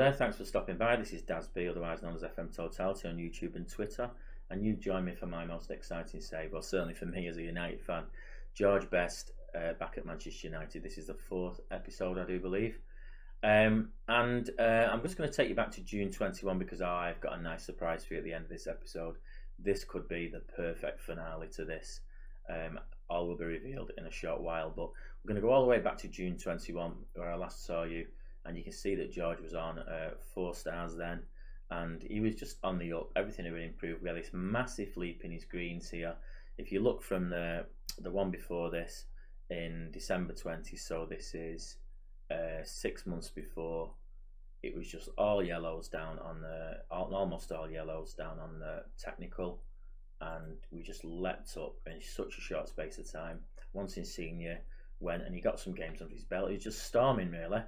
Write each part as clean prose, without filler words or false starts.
there, thanks for stopping by. This is Daz B, otherwise known as FM Totality on YouTube and Twitter, and you join me for my most exciting save, or certainly for me as a United fan. George Best back at Manchester United. This is the 4th episode, I do believe. I'm just going to take you back to June 21 because I've got a nice surprise for you at the end of this episode. This could be the perfect finale to this. All will be revealed in a short while, but we're going to go all the way back to June 21 where I last saw you, and you can see that George was on 4 stars then, and he was just on the up. Everything had been improved. We had this massive leap in his greens here. If you look from the one before this in December 20, so this is 6 months before, it was just all yellows down on the almost all yellows down on the technical, and we just leapt up in such a short space of time. Once in senior went and he got some games under his belt. He was just storming really.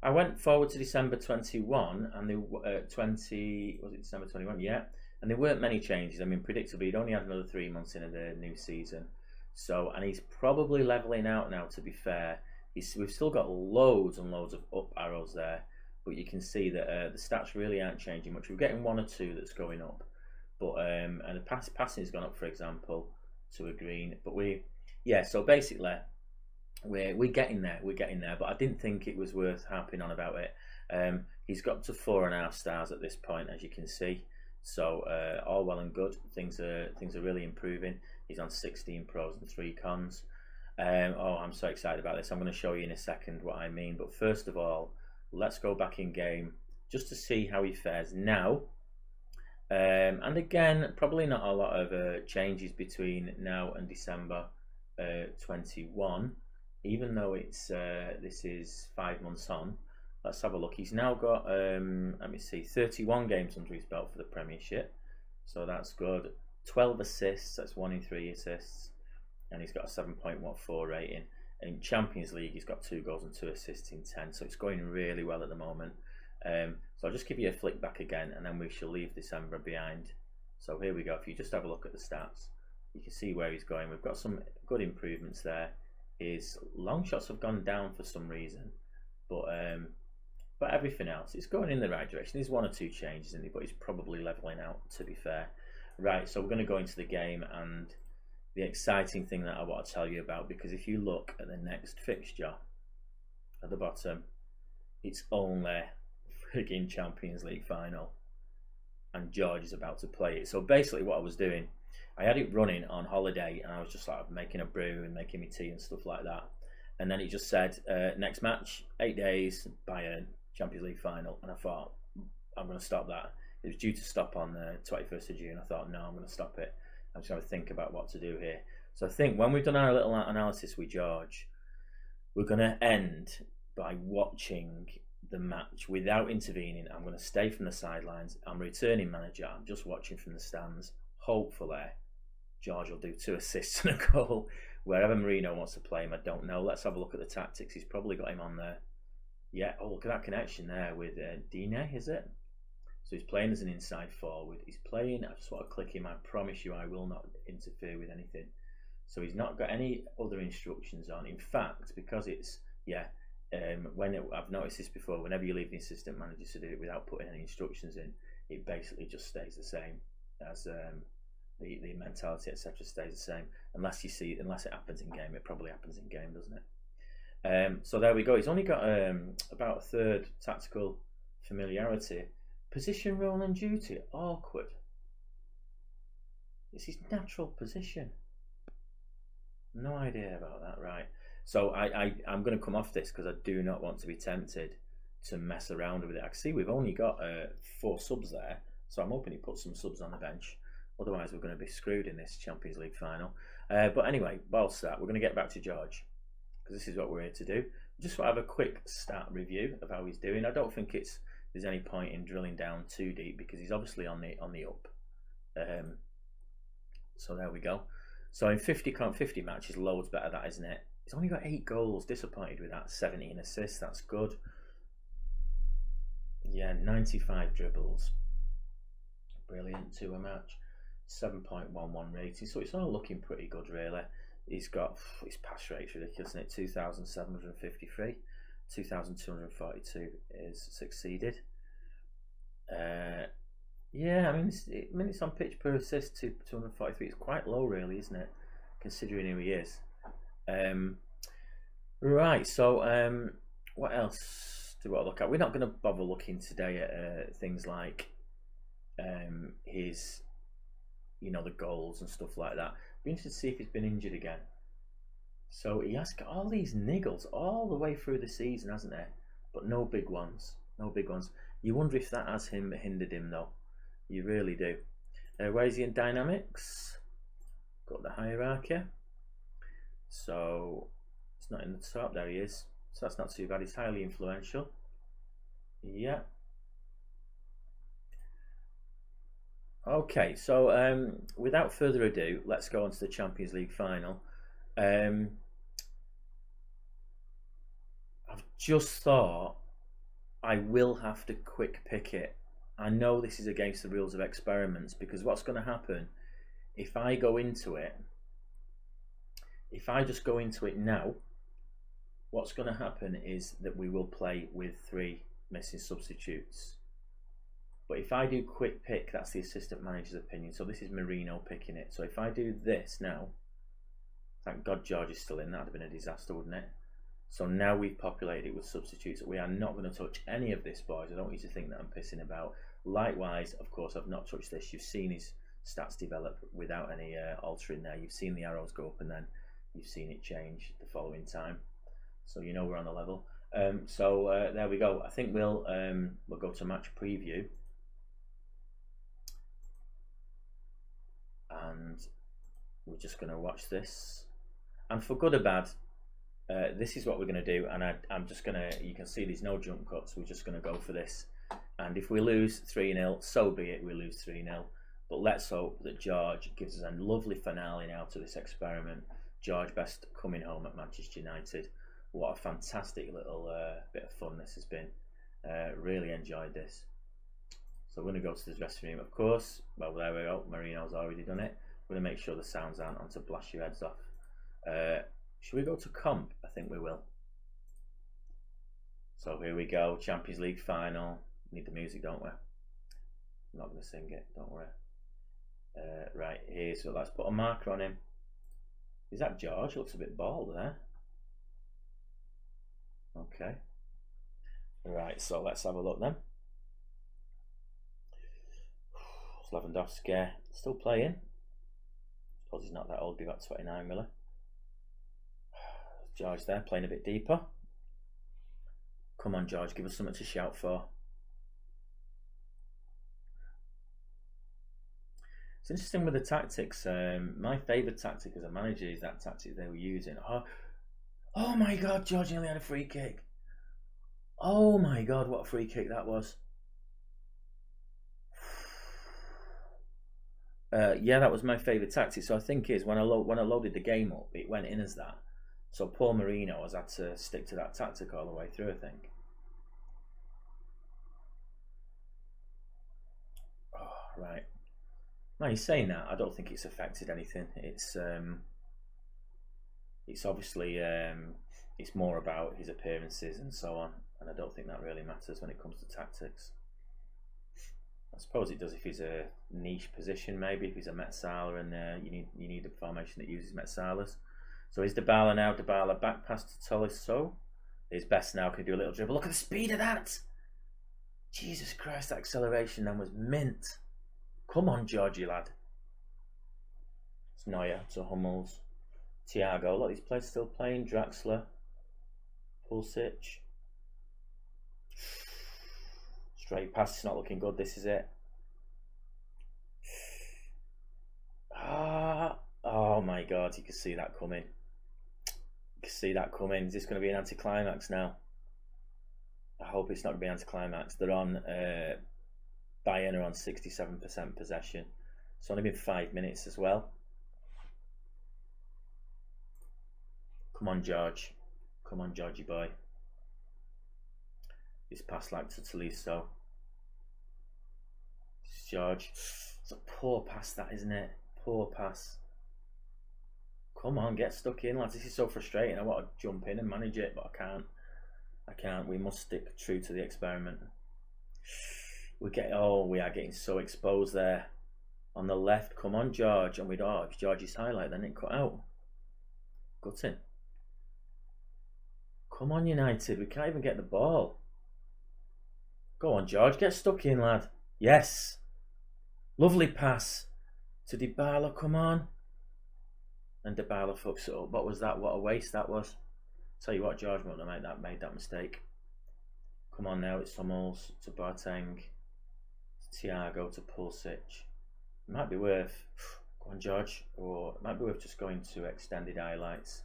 I went forward to December 21 and was it December 21? Yeah, and there weren't many changes. I mean, predictably, he'd only had another 3 months into the new season. So, and he's probably leveling out now, to be fair. We've still got loads and loads of up arrows there, but you can see that the stats really aren't changing much. We're getting 1 or 2 that's going up, but and the passing has gone up, for example, to a green. But so basically we're getting there. We're getting there, but I didn't think it was worth harping on about it. He's got to 4.5 stars at this point, as you can see. So all well and good. Things are really improving. He's on 16 pros and 3 cons. I'm so excited about this. I'm going to show you in a second what I mean. But first of all, let's go back in game just to see how he fares now. And again, probably not a lot of changes between now and December 21, even though it's this is 5 months on. Let's have a look. He's now got let me see, 31 games under his belt for the Premiership, so that's good. 12 assists, that's 1 in 3 assists, and he's got a 7.14 rating. And in Champions League, he's got 2 goals and 2 assists in 10, so it's going really well at the moment. So I'll just give you a flick back again, and then we shall leave December behind. So here we go. If you just have a look at the stats, you can see where he's going. We've got some good improvements there. His long shots have gone down for some reason, but everything else, it's going in the right direction. There's 1 or 2 changes in it, but he's probably leveling out, to be fair. Right, so we're going to go into the game, and the exciting thing that I want to tell you about, because if you look at the next fixture at the bottom, it's only frigging Champions League final, and George is about to play it. So basically what I was doing, I had it running on holiday, and I was just like making a brew and making me tea and stuff like that, and then it just said next match, 8 days, Bayern, Champions League final, and I thought, I'm going to stop that. It was due to stop on the 21st of June. I thought, no, I'm going to stop it. I'm just going to think about what to do here. So I think when we've done our little analysis with George, we're going to end by watching the match without intervening. I'm going to stay from the sidelines. I'm returning manager. I'm just watching from the stands. Hopefully, George will do 2 assists and a goal. Wherever Marino wants to play him, I don't know. Let's have a look at the tactics. He's probably got him on there. Yeah, oh, look at that connection there with Dine, is it? So he's playing as an inside forward. He's playing, I just want to click him. I promise you I will not interfere with anything. So he's not got any other instructions on. In fact, because it's, I've noticed this before, whenever you leave the assistant manager to do it without putting any instructions in, it basically just stays the same as the mentality, etc. stays the same. Unless it happens in game. It probably happens in game, doesn't it? So there we go. He's only got about a 1/3 tactical familiarity. Position, role and duty, awkward. It's his natural position. No idea about that, right? So I'm going to come off this because I do not want to be tempted to mess around with it. I can see we've only got 4 subs there, so I'm hoping he puts some subs on the bench. Otherwise we're going to be screwed in this Champions League final. But anyway, whilst that, we're going to get back to George, because this is what we're here to do. Just want to have a quick stat review of how he's doing. I don't think there's any point in drilling down too deep because he's obviously on the up. So there we go. So in 50 matches, loads better that, isn't it? He's only got 8 goals. Disappointed with that. 17 assists. That's good. Yeah, 95 dribbles. Brilliant to a match. 7.11 rating. So it's all looking pretty good, really. He's got his pass rate's ridiculous, isn't it? 2,753. 2,242 is succeeded. Yeah, I mean, minutes on pitch per assist to 243. It's quite low, really, isn't it? Considering who he is. Right, so what else do I look at? We're not going to bother looking today at things like his, the goals and stuff like that. Be interested to see if he's been injured again. So he has got all these niggles all the way through the season, hasn't he? But no big ones. No big ones. You wonder if that has hindered him, though. You really do. Where is he in dynamics? Got the hierarchy. So it's not in the top. There he is. So that's not too bad. He's highly influential. Yeah. Okay, so without further ado, let's go on to the Champions League final. I've just thought I will have to quick pick it. I know this is against the rules of experiments, because what's going to happen if I go into it, if I just go into it now, what's going to happen is that we will play with 3 missing substitutes. But if I do quick pick, that's the assistant manager's opinion. So this is Marino picking it. So if I do this now, thank God George is still in. That would have been a disaster, wouldn't it? So now we've populated it with substitutes. We are not going to touch any of this, boys. I don't want you to think that I'm pissing about. Likewise, of course, I've not touched this. You've seen his stats develop without any altering there. You've seen the arrows go up and then you've seen it change the following time. So you know we're on the level. So there we go. I think we'll go to match preview. And we're just going to watch this. And for good or bad, this is what we're going to do. And I'm just going to, you can see there's no jump cuts. We're just going to go for this. And if we lose 3-0, so be it, we lose 3-0. But let's hope that George gives us a lovely finale now to this experiment. George Best coming home at Manchester United. What a fantastic little bit of fun this has been. Really enjoyed this. So we're going to go to the dressing room, of course. Well, there we go. Marino's already done it. We're going to make sure the sounds aren't on to blast your heads off. Should we go to comp? I think we will. So here we go. Champions League final. Need the music, don't we? I'm not going to sing it, don't worry. Right, here, so let's put a marker on him. Is that George? Looks a bit bald there. Okay. Right, so let's have a look then. Lewandowski still playing. Suppose he's not that old, be about 29 really. George there playing a bit deeper. Come on, George, give us something to shout for. It's interesting with the tactics. My favourite tactic as a manager is that tactic they were using. Oh my God, George nearly had a free kick. Oh my God, what a free kick that was. Yeah, that was my favourite tactic. So I think is when I loaded the game up, it went in as that. So Paul Marino has had to stick to that tactic all the way through, I think. Oh, right. Now you're saying that, I don't think it's affected anything. It's obviously it's more about his appearances and so on, and I don't think that really matters when it comes to tactics. I suppose it does if he's a niche position, maybe if he's a Metsala and you need a formation that uses Metsalas. So here's Dybala now. Dybala back pass to Tolisso. His Best now can do a little dribble. Look at the speed of that! Jesus Christ, that acceleration then was mint. Come on, Georgie lad. It's Neuer to Hummels. Thiago. Look, these players still playing. Draxler. Pulisic. Straight pass, it's not looking good, this is it. Oh my God, you can see that coming. You can see that coming. Is this going to be an anticlimax now? I hope it's not going to be an anticlimax. They're on, Bayern are on 67% possession. It's only been 5 minutes as well. Come on, George. Come on, Georgie boy. This pass like to Tolisso. George. It's a poor pass that, isn't it? Poor pass. Come on, get stuck in, lads. This is so frustrating. I want to jump in and manage it, but I can't. I can't. We must stick true to the experiment. We are getting so exposed there. On the left, come on, George. And it's George's highlight, then it cut out. Gutting. Come on, United. We can't even get the ball. Go on, George. Get stuck in, lad. Yes. Lovely pass to Dybala. Come on. And Dybala fucks it up. What was that? What a waste that was. Tell you what, George wouldn't have made that mistake. Come on now. It's Hummels to Boateng. To Thiago to Pulisic. It might be worth, go on George, or it might be worth just going to extended highlights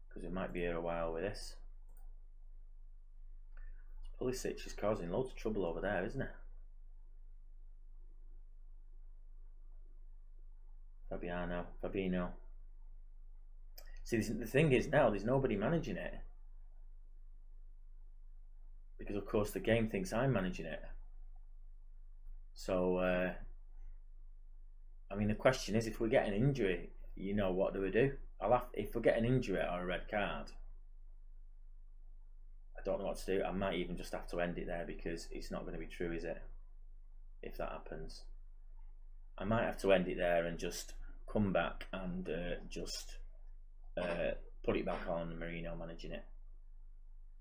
because we might be here a while with this. Pulisic is causing loads of trouble over there, isn't it? Fabinho. See, the thing is now, there's nobody managing it. Because of course the game thinks I'm managing it. So, I mean, the question is, if we get an injury, what do we do? If we get an injury or a red card, I don't know what to do. I might even just have to end it there because it's not going to be true, is it? If that happens, I might have to end it there and just come back and just put it back on Marino managing it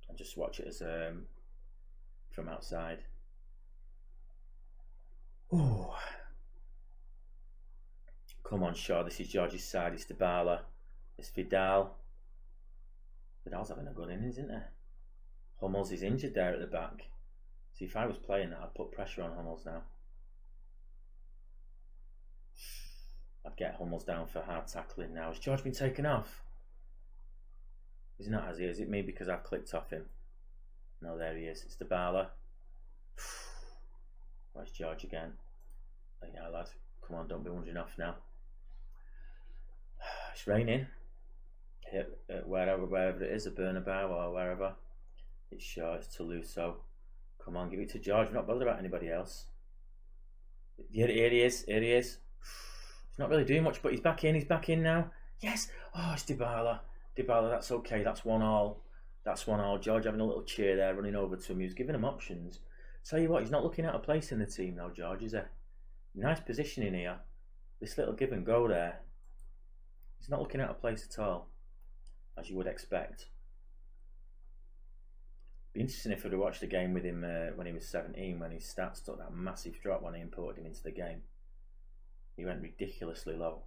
and just watch it as from outside. Ooh. Come on, Shaw. This is George's side. It's Dybala. It's Vidal. Vidal's having a good innings, isn't he? Hummels is injured there at the back. See, if I was playing that, I'd put pressure on Hummels now. I'd get Hummels down for hard tackling now. Has George been taken off? He's not, has he? Is it me because I've clicked off him? No, there he is. It's Dybala. Where's George again? Oh, yeah, lad. Come on, don't be wandering off now. It's raining. Wherever it is, a Bernabeu or wherever. It's short, it's Toulouse. Come on, give it to George. We're not bothered about anybody else. Here he is. He's not really doing much, but he's back in. He's back in now. Yes. Oh, it's Dybala. That's okay. That's 1-1. That's 1-1. George having a little cheer there, running over to him. He was giving him options. Tell you what, he's not looking at a place in the team now, George, is he? Nice positioning here. This little give and go there. He's not looking at a place at all, as you would expect. Be interesting if I'd have watched the game with him when he was 17, when his stats took that massive drop when I imported him into the game. He went ridiculously low.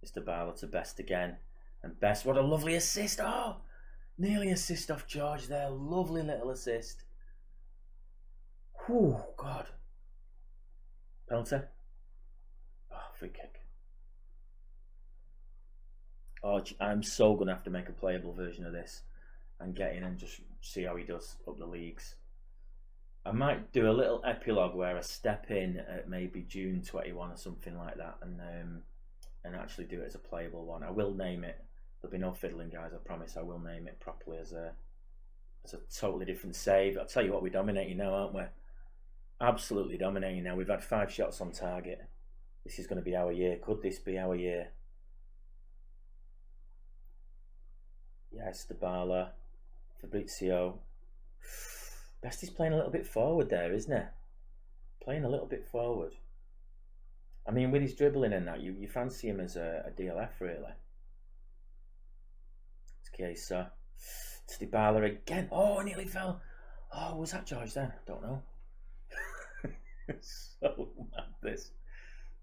It's Dybala to Best again. And Best, what a lovely assist. Oh, nearly assist off George there. Lovely little assist. Whew, God. Penalty. Oh, free kick. Oh, I'm so going to have to make a playable version of this and get in and just see how he does up the leagues. I might do a little epilogue where I step in at maybe June 21 or something like that and actually do it as a playable one. I will name it. There'll be no fiddling, guys. I promise I will name it properly as a totally different save. I'll tell you what, we're dominating now, aren't we? Absolutely dominating now. We've had 5 shots on target. This is going to be our year. Could this be our year? Yes, Dybala, Fabrizio. Best is playing a little bit forward there, isn't he? Playing a little bit forward. I mean, with his dribbling and that, you fancy him as a DLF, really. It's Chiesa. It's Dybala again. Oh, nearly fell. Oh, was that George then? I don't know. So mad, this.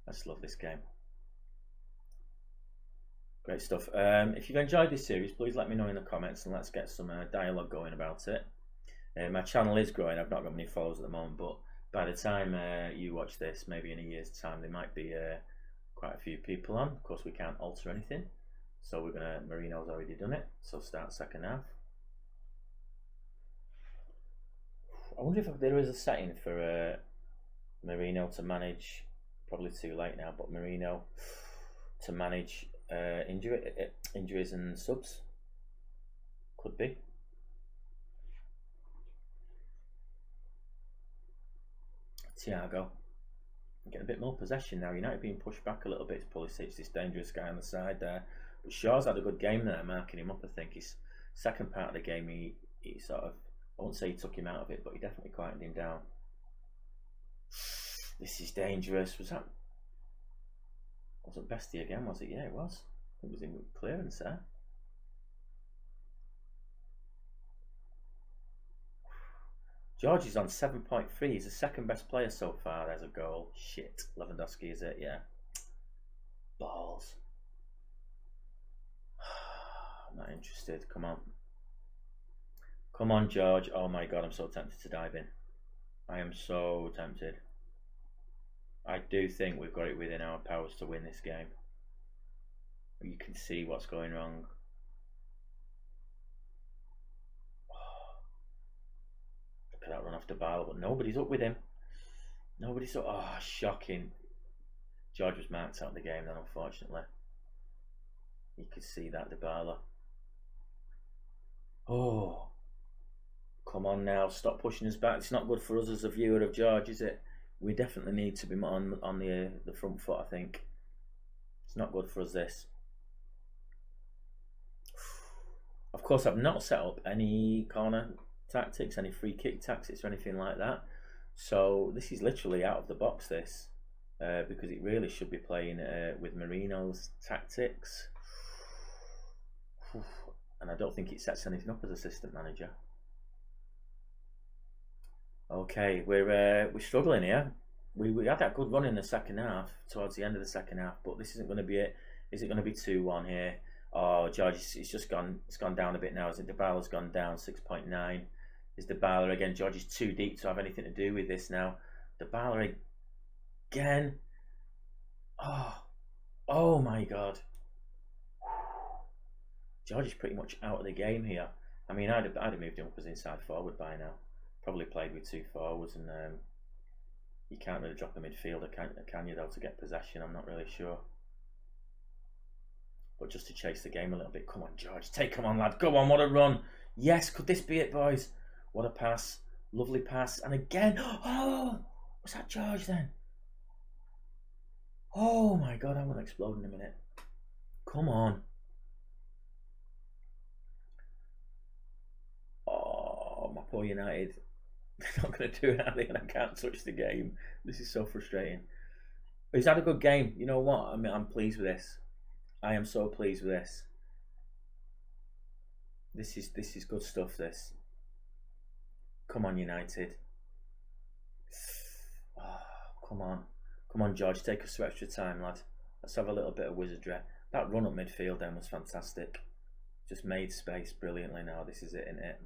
I just love this game. Great stuff. If you've enjoyed this series, please let me know in the comments and let's get some dialogue going about it. My channel is growing. I've not got many followers at the moment, but by the time you watch this, maybe in a year's time, there might be quite a few people on. Of course, we can't alter anything, so we're gonna. Marino's already done it, so start second half. I wonder if there is a setting for Marino to manage. Probably too late now, but Marino to manage injuries and subs. Could be. Thiago. Getting a bit more possession now. United being pushed back a little bit. It's Pulisic, this dangerous guy on the side there. But Shaw's had a good game there, marking him up. I think his second part of the game, he sort of, I won't say he took him out of it, but he definitely quietened him down. This is dangerous. Wasn't Bestie again, was it? Yeah, it was. It was in clearance there. George is on 7.3. He's the second best player so far. There's a goal. Shit. Lewandowski, is it? Yeah. Balls. I'm not interested. Come on. Come on, George. Oh my god, I'm so tempted to dive in. I am so tempted. I do think we've got it within our powers to win this game. You can see what's going wrong. Look at that run off the ball, but nobody's up with him. Nobody's up. Oh, shocking. George was marked out of the game then, unfortunately. You could see that, Dybala. Oh. Come on now, stop pushing us back. It's not good for us as a viewer of George, is it? We definitely need to be on the front foot, I think. It's not good for us, this. Of course, I've not set up any corner tactics, any free kick tactics or anything like that. So this is literally out of the box, this. Because it really should be playing with Marino's tactics. And I don't think it sets anything up as assistant manager. Okay, we're struggling here. We had that good run in the second half, towards the end of the second half, but this isn't going to be it. Is it going to be 2-1 here? Oh, George, it's just gone. It's gone down a bit now. Is it? Dybala's gone down 6.9. Is Dybala again? George is too deep to have anything to do with this now. Dybala again. Oh my god. George is pretty much out of the game here. I mean, I'd have moved him up as inside forward by now. Probably played with two forwards, and you can't really drop a midfielder, can you, though, to get possession? I'm not really sure. But just to chase the game a little bit. Come on, George. Take him on, lad. Go on, what a run. Yes, could this be it, boys? What a pass. Lovely pass. And again. Oh, was that George then? Oh my god, I'm going to explode in a minute. Come on. Oh, my poor United. They're not going to do it, are they? And I can't touch the game. This is so frustrating. He's had a good game. You know what? I mean, I'm pleased with this. I am so pleased with this. This is good stuff, this. Come on, United. Oh, come on. Come on, George. Take us to extra time, lad. Let's have a little bit of wizardry. That run up midfield then was fantastic. Just made space brilliantly now. This is it, isn't it?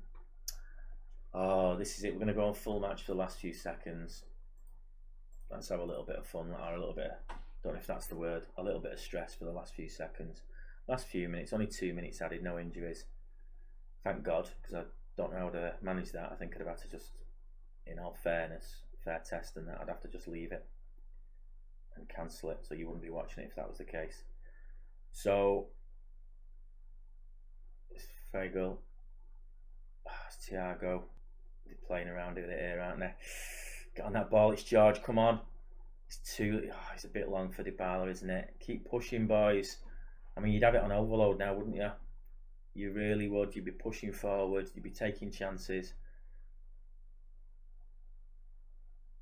Oh, this is it. We're going to go on full match for the last few seconds. Let's have a little bit of fun, or a little bit of, don't know if that's the word, a little bit of stress for the last few seconds. Last few minutes, only 2 minutes added, no injuries. Thank God, because I don't know how to manage that. I think I'd have had to just, in all fairness, fair test and that, I'd have to just leave it and cancel it, so you wouldn't be watching it if that was the case. So, it's Fagel. It's Thiago. They're playing around with it here, aren't they? Get on that ball, it's George, come on. It's a bit long for Dybala, isn't it? Keep pushing, boys. I mean, you'd have it on overload now, wouldn't you? You really would. You'd be pushing forward. You'd be taking chances.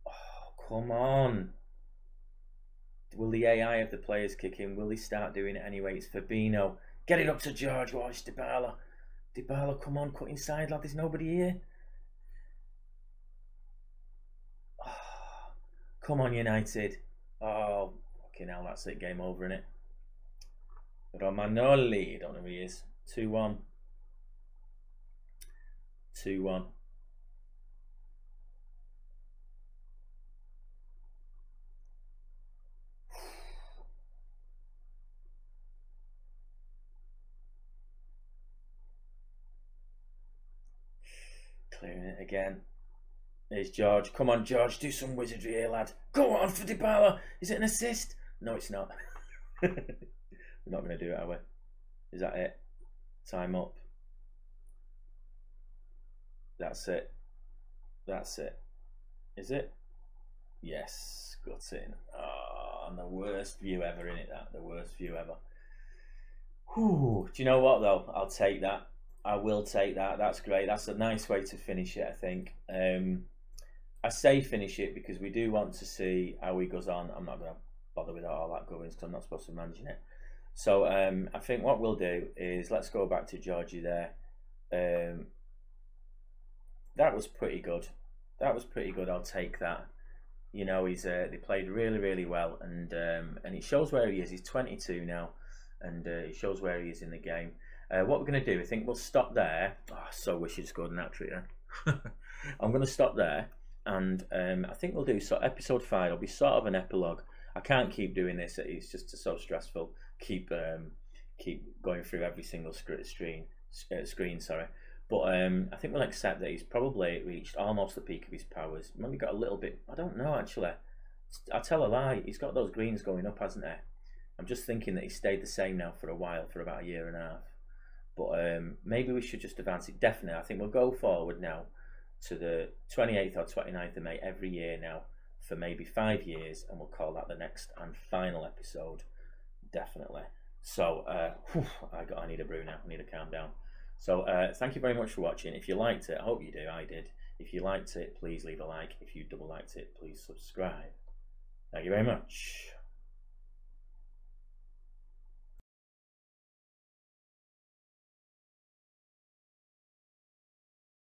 Oh, come on. Will the AI of the players kick in? Will they start doing it anyway? It's Fabinho. Get it up to George. Oh, it's Dybala. Dybala, come on, cut inside, lad. There's nobody here. Oh, come on, United. Oh, fucking hell, that's it. Game over, innit? Romagnoli, don't know who he is. 2-1. 2-1. Clearing it again. There's George. Come on, George. Do some wizardry here, lad. Go on for Dybala. Is it an assist? No, it's not. We're not going to do it, are we? Is that it? Time up. That's it. That's it. Is it? Yes. Got it. Oh, and the worst view ever, innit, that? The worst view ever. Whew. Do you know what, though? I'll take that. I will take that. That's great. That's a nice way to finish it, I think. I say finish it because we do want to see how he goes on. I'm not going to bother with all that governance because I'm not supposed to manage it. So I think what we'll do is let's go back to Georgie there. That was pretty good. That was pretty good. I'll take that. You know, he's they played really, really well, and it shows where he is. He's 22 now, and it shows where he is in the game. What we're going to do, I think we'll stop there. Oh, I so wish he'd scored an hat-trick there. I'm going to stop there, and I think we'll do so. Episode 5 will be sort of an epilogue. I can't keep doing this. It's just so stressful. Keep going through every single screen. Sorry. But I think we'll accept that he's probably reached almost the peak of his powers. Maybe got a little bit. I don't know actually. I tell a lie. He's got those greens going up, hasn't he? I'm just thinking that he's stayed the same now for a while, for about a year and a half. But maybe we should just advance it. Definitely, I think we'll go forward now to the 28th or 29th of May every year now for maybe 5 years, and we'll call that the next and final episode. Definitely. So I need a brew now. I need to calm down. So thank you very much for watching. If you liked it, I hope you do. I did. If you liked it, please leave a like. If you double liked it, please subscribe. Thank you very much.